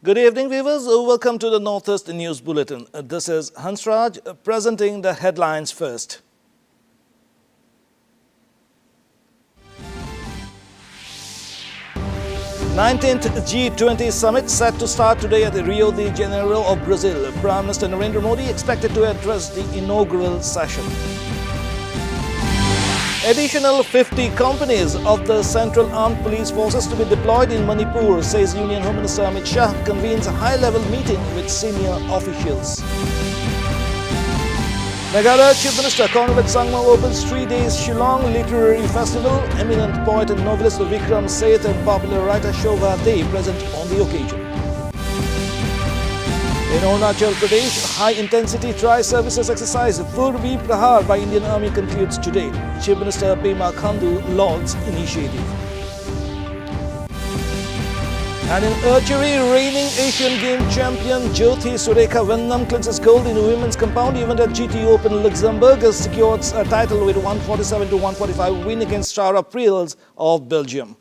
Good evening, viewers. Welcome to the Northeast News Bulletin. This is Hansraj presenting the headlines first. Nineteenth G20 Summit set to start today at the Rio de Janeiro of Brazil. Prime Minister Narendra Modi expected to address the inaugural session. Additional 50 companies of the Central Armed Police Forces to be deployed in Manipur, says Union Home Minister Amit Shah convenes a high-level meeting with senior officials. Nagaland Chief Minister Conrad Sangma opens 3 days Shillong Literary Festival. Eminent poet and novelist Vikram Seth and popular writer Shobha Dey present on the occasion. In Arunachal Pradesh, high-intensity tri-services exercise Purvi Prahar by Indian Army concludes today. Chief Minister Pema Khandu lauds initiative. And in archery, reigning Asian Game champion Jyoti Surekha Vennam clinches gold in women's compound event at GT Open. Luxembourg has secured a title with 147-145 win against Shara Priels of Belgium.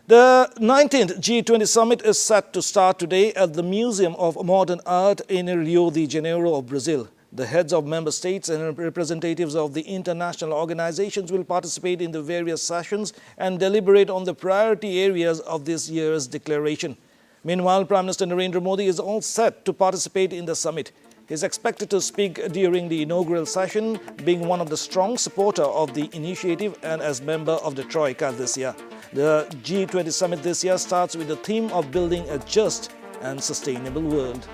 The 19th G20 Summit is set to start today at the Museum of Modern Art in Rio de Janeiro of Brazil. The heads of member states and representatives of the international organizations will participate in the various sessions and deliberate on the priority areas of this year's declaration. Meanwhile, Prime Minister Narendra Modi is all set to participate in the summit. He is expected to speak during the inaugural session, being one of the strong supporters of the initiative and as member of the Troika this year. The G20 Summit this year starts with the theme of building a just and sustainable world.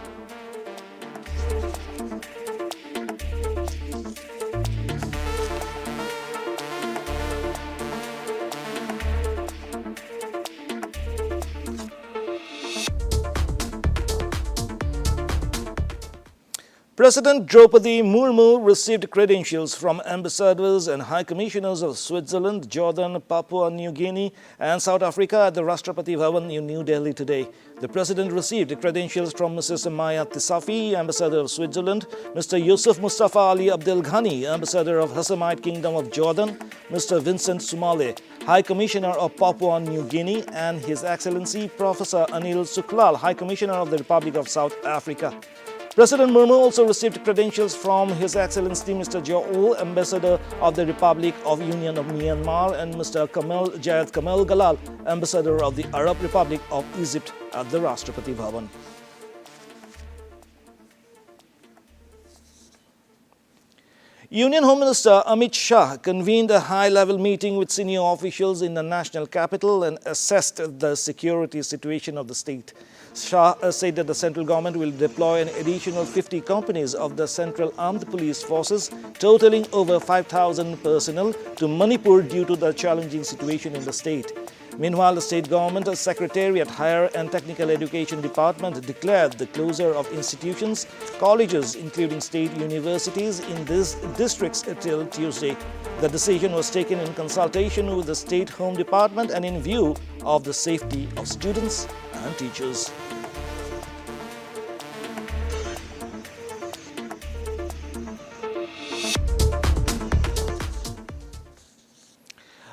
President Draupadi Murmu received credentials from ambassadors and high commissioners of Switzerland, Jordan, Papua New Guinea and South Africa at the Rashtrapati Bhavan in New Delhi today. The President received credentials from Mrs. Maya Tisafi, Ambassador of Switzerland, Mr. Yusuf Mustafa Ali Abdel Ghani, Ambassador of Hassamite Kingdom of Jordan, Mr. Vincent Sumale, High Commissioner of Papua New Guinea, and His Excellency Professor Anil Suklal, High Commissioner of the Republic of South Africa. President Murmu also received credentials from His Excellency Mr. Joel, Ambassador of the Republic of Union of Myanmar, and Mr. Jayed Kamal Galal, Ambassador of the Arab Republic of Egypt at the Rashtrapati Bhavan. Union Home Minister Amit Shah convened a high-level meeting with senior officials in the national capital and assessed the security situation of the state. Shah said that the central government will deploy an additional 50 companies of the Central Armed Police Forces, totaling over 5,000 personnel, to Manipur due to the challenging situation in the state. Meanwhile, the state government Secretariat Higher and Technical Education Department declared the closure of institutions, colleges, including state universities in these districts till Tuesday. The decision was taken in consultation with the State Home Department and in view of the safety of students and teachers.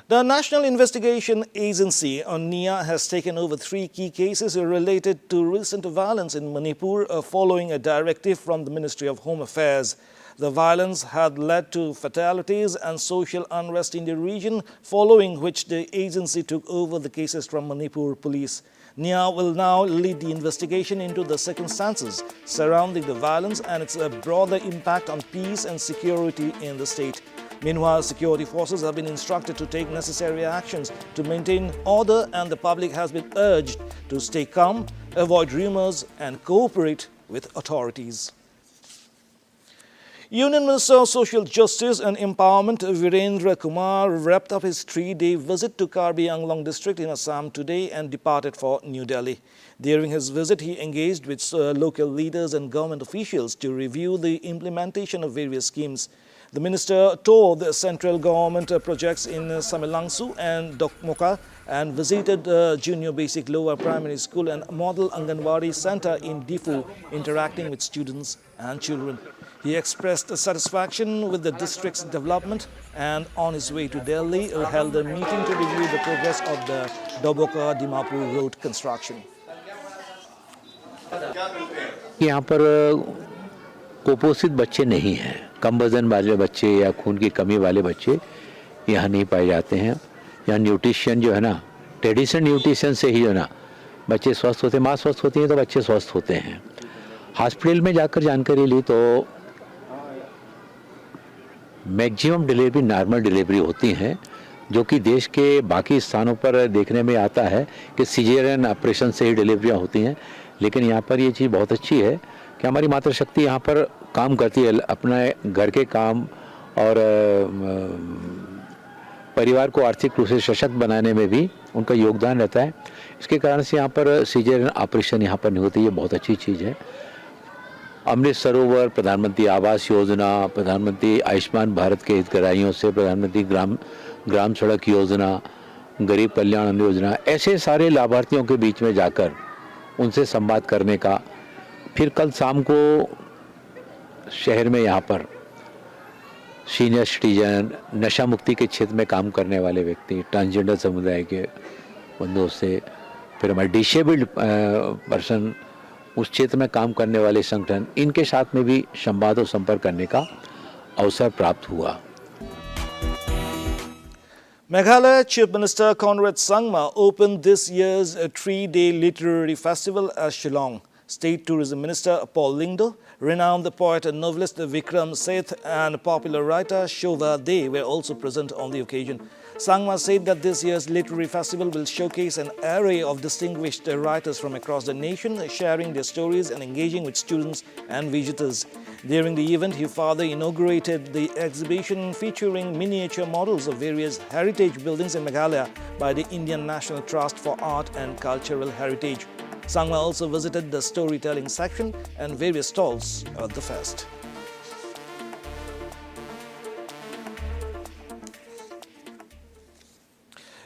The National Investigation Agency, or NIA, has taken over 3 key cases related to recent violence in Manipur following a directive from the Ministry of Home Affairs. The violence had led to fatalities and social unrest in the region, following which the agency took over the cases from Manipur police. NIA will now lead the investigation into the circumstances surrounding the violence and its broader impact on peace and security in the state. Meanwhile, security forces have been instructed to take necessary actions to maintain order, and the public has been urged to stay calm, avoid rumors and cooperate with authorities. Union Minister of Social Justice and Empowerment Virendra Kumar wrapped up his 3-day visit to Karbi Anglong district in Assam today and departed for New Delhi. During his visit, he engaged with local leaders and government officials to review the implementation of various schemes. The minister toured the central government projects in Samilangsu and Dokmoka and visited Junior Basic Lower Primary School and Model Anganwadi Center in Difu, interacting with students and children. He expressed satisfaction with the district's development and on his way to Delhi held a meeting to review the progress of the Doboka-Dimapur road construction. कि यहाँ पर कुपोषित बच्चे नहीं हैं, कम वजन वाले बच्चे या खून की कमी वाले बच्चे यहाँ नहीं पाए जाते हैं। यहाँ न्यूट्रिशन जो है ना, ट्रेडिशनल न्यूट्रिशन से ही जो है ना बच्चे स्वस्थ होते हैं, माँ स्वस्थ होती है तो बच्चे स्वस्थ होते हैं। हॉस्पिटल में जाकर जानकारी ली तो मैक्सिमम डिलीवरी नॉर्मल डिलीवरी होती हैं, जो कि देश के बाकी स्थानों पर देखने में आता है कि सिजेरियन ऑपरेशन से ही डिलीवरियाँ होती हैं। लेकिन यहाँ पर ये चीज़ बहुत अच्छी है कि हमारी मातृशक्ति यहाँ पर काम करती है, अपने घर के काम और परिवार को आर्थिक रूप से सशक्त बनाने में भी उनका योगदान रहता है। इसके कारण से यहाँ पर सिजेरियन ऑपरेशन यहाँ पर नहीं होती, ये बहुत अच्छी चीज़ है। अमृत सरोवर, प्रधानमंत्री आवास योजना, प्रधानमंत्री आयुष्मान भारत के हितग्राहियों से प्रधानमंत्री ग्राम सड़क योजना, गरीब कल्याण अन्न योजना, ऐसे सारे लाभार्थियों के बीच में जाकर उनसे संवाद करने का। फिर कल शाम को शहर में यहाँ पर सीनियर सिटीजन, नशा मुक्ति के क्षेत्र में काम करने वाले व्यक्ति, ट्रांसजेंडर समुदाय के बंधुओं से, फिर हमारे डिसेबल्ड पर्सन, उस क्षेत्र में काम करने वाले संगठन, इनके साथ में भी संवाद और संपर्क करने का अवसर प्राप्त हुआ। Meghalaya Chief Minister Conrad Sangma opened this year's 3-day literary festival at Shillong. State Tourism Minister Paul Lyngdoh, renowned poet and novelist Vikram Seth and popular writer Shobha De were also present on the occasion. Sangma said that this year's literary festival will showcase an array of distinguished writers from across the nation, sharing their stories and engaging with students and visitors. During the event, he further inaugurated the exhibition featuring miniature models of various heritage buildings in Meghalaya by the Indian National Trust for Art and Cultural Heritage. Sangma also visited the storytelling section and various stalls at the fest.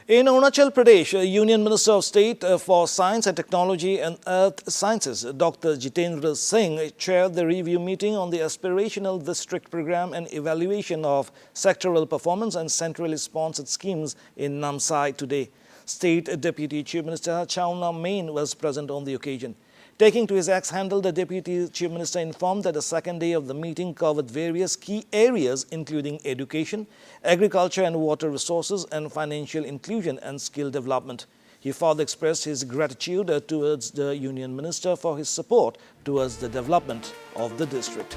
In Arunachal Pradesh, Union Minister of State for Science and Technology and Earth Sciences, Dr. Jitendra Singh, chaired the review meeting on the Aspirational District Program and evaluation of sectoral performance and centrally sponsored schemes in Namsai today. State Deputy Chief Minister Chauna Main was present on the occasion. Taking to his X handle, the Deputy Chief Minister informed that the second day of the meeting covered various key areas including education, agriculture and water resources, and financial inclusion and skill development. He further expressed his gratitude towards the Union Minister for his support towards the development of the district.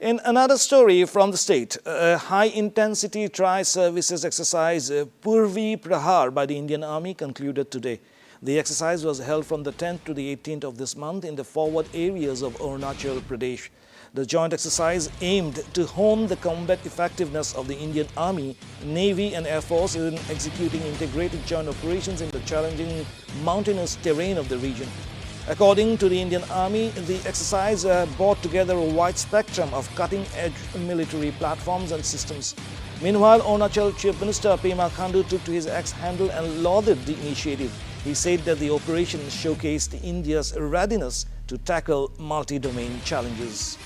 In another story from the state, a high-intensity tri-services exercise, Purvi Prahar by the Indian Army concluded today. The exercise was held from the 10th to the 18th of this month in the forward areas of Arunachal Pradesh. The joint exercise aimed to hone the combat effectiveness of the Indian Army, Navy and Air Force in executing integrated joint operations in the challenging mountainous terrain of the region. According to the Indian Army, the exercise brought together a wide spectrum of cutting-edge military platforms and systems. Meanwhile, Arunachal Chief Minister Pema Khandu took to his X handle and lauded the initiative. He said that the operation showcased India's readiness to tackle multi-domain challenges.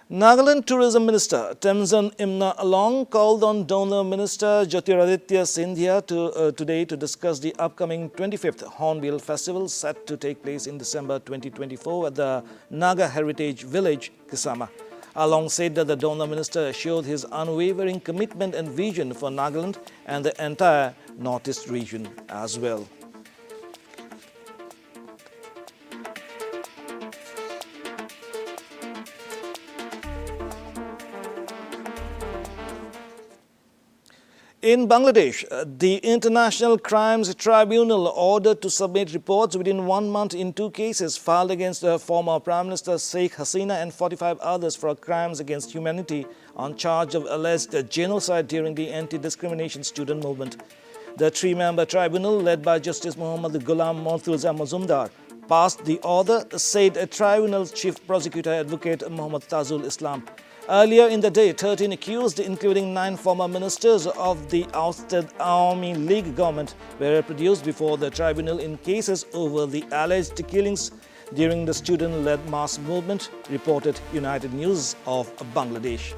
Nagaland Tourism Minister Temzan Imna Along called on Donor Minister Jyotiraditya Scindia today to discuss the upcoming 25th Hornbill Festival set to take place in December 2024 at the Naga Heritage Village, Kisama. Along said that the Donor Minister assured his unwavering commitment and vision for Nagaland and the entire Northeast region as well. In Bangladesh, the International Crimes Tribunal ordered to submit reports within 1 month in 2 cases filed against former Prime Minister Sheikh Hasina and 45 others for crimes against humanity on charge of alleged genocide during the anti-discrimination student movement. The 3-member tribunal, led by Justice Muhammad Ghulam Mortuza Mazumdar, passed the order, said a tribunal's chief prosecutor advocate Muhammad Tajul Islam. Earlier in the day, 13 accused, including 9 former ministers of the ousted Army League government, were produced before the tribunal in cases over the alleged killings during the student-led mass movement, reported United News of Bangladesh.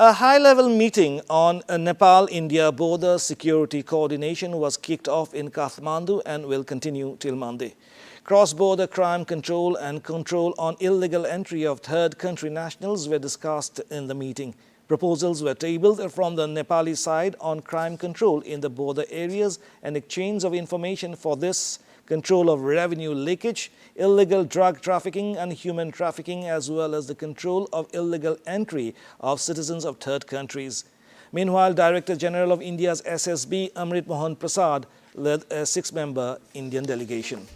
A high-level meeting on Nepal-India border security coordination was kicked off in Kathmandu and will continue till Monday. Cross-border crime control and control on illegal entry of third-country nationals were discussed in the meeting. Proposals were tabled from the Nepali side on crime control in the border areas and exchange of information for this, control of revenue leakage, illegal drug trafficking and human trafficking, as well as the control of illegal entry of citizens of third countries. Meanwhile, Director General of India's SSB, Amrit Mohan Prasad, led a 6-member Indian delegation.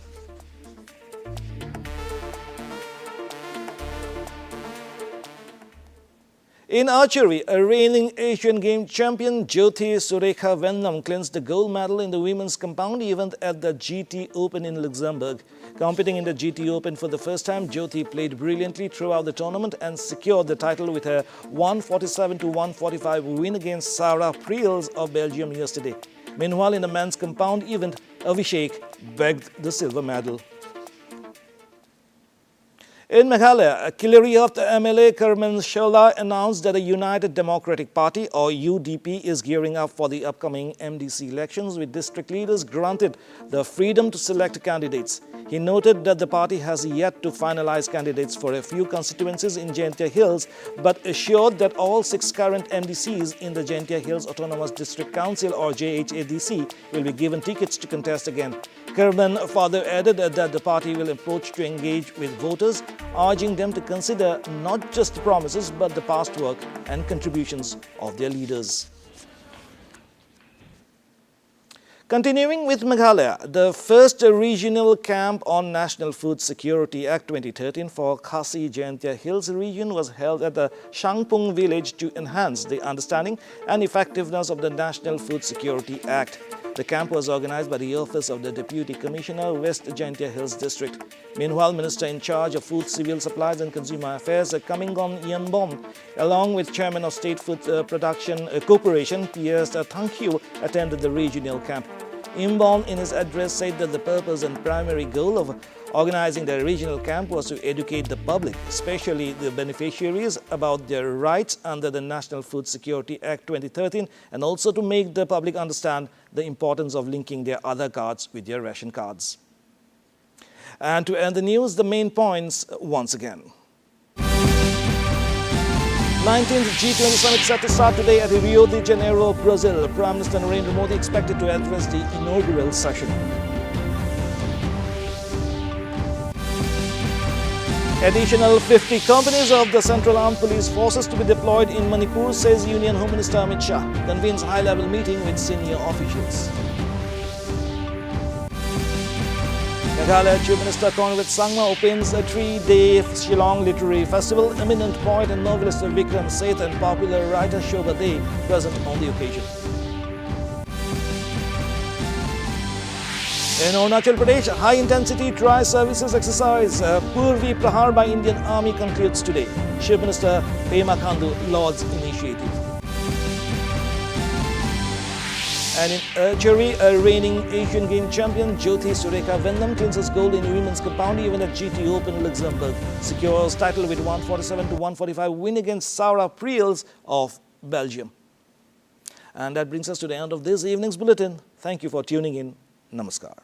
In archery, a reigning Asian Games champion Jyoti Surekha Vennam clinched the gold medal in the women's compound event at the GT Open in Luxembourg. Competing in the GT Open for the first time, Jyoti played brilliantly throughout the tournament and secured the title with her 147-145 win against Sarah Priels of Belgium yesterday. Meanwhile, in the men's compound event, Avishek bagged the silver medal. In Meghalaya, a Killeri of the MLA Kerman Sharla announced that the United Democratic Party or UDP is gearing up for the upcoming MDC elections, with district leaders granted the freedom to select candidates. He noted that the party has yet to finalize candidates for a few constituencies in Jaintia Hills, but assured that all 6 current MDCs in the Jaintia Hills Autonomous District Council or JHADC will be given tickets to contest again. Kerman further added that the party will approach to engage with voters, urging them to consider not just promises but the past work and contributions of their leaders. Continuing with Meghalaya, the first regional camp on National Food Security Act 2013 for Khasi Jaintia Hills region was held at the Shangpung village to enhance the understanding and effectiveness of the National Food Security Act. The camp was organized by the Office of the Deputy Commissioner, West Jaintia Hills District. Meanwhile, Minister in charge of Food, Civil Supplies and Consumer Affairs, Kamingon Yanbom, along with Chairman of State Food Production Corporation, P.S. Thangkyu, attended the regional camp. Imbom in his address said that the purpose and primary goal of organizing the regional camp was to educate the public, especially the beneficiaries, about their rights under the National Food Security Act 2013 and also to make the public understand the importance of linking their Aadhaar cards with their ration cards. And to end the news, the main points once again. 19th G20 Summit set to start today at Rio de Janeiro, Brazil. Prime Minister Narendra Modi expected to address the inaugural session. Additional 50 companies of the Central Armed Police Forces to be deployed in Manipur, says Union Home Minister Amit Shah. Convenes high-level meeting with senior officials. Meghalaya Chief Minister Conrad Sangma opens a 3-day Shillong Literary Festival. Eminent poet and novelist Vikram Seth and popular writer Shobha Dey present on the occasion. In Arunachal Pradesh, high-intensity tri-services exercise Purvi Prahar by Indian Army concludes today. Chief Minister Pema Khandu lauds initiative. And in archery, a reigning Asian Games champion Jyoti Surekha Vennam clinches gold in women's compound event at GT Open Luxembourg. Secures title with 147-145 win against Sarah Priels of Belgium. And that brings us to the end of this evening's bulletin. Thank you for tuning in. Namaskar.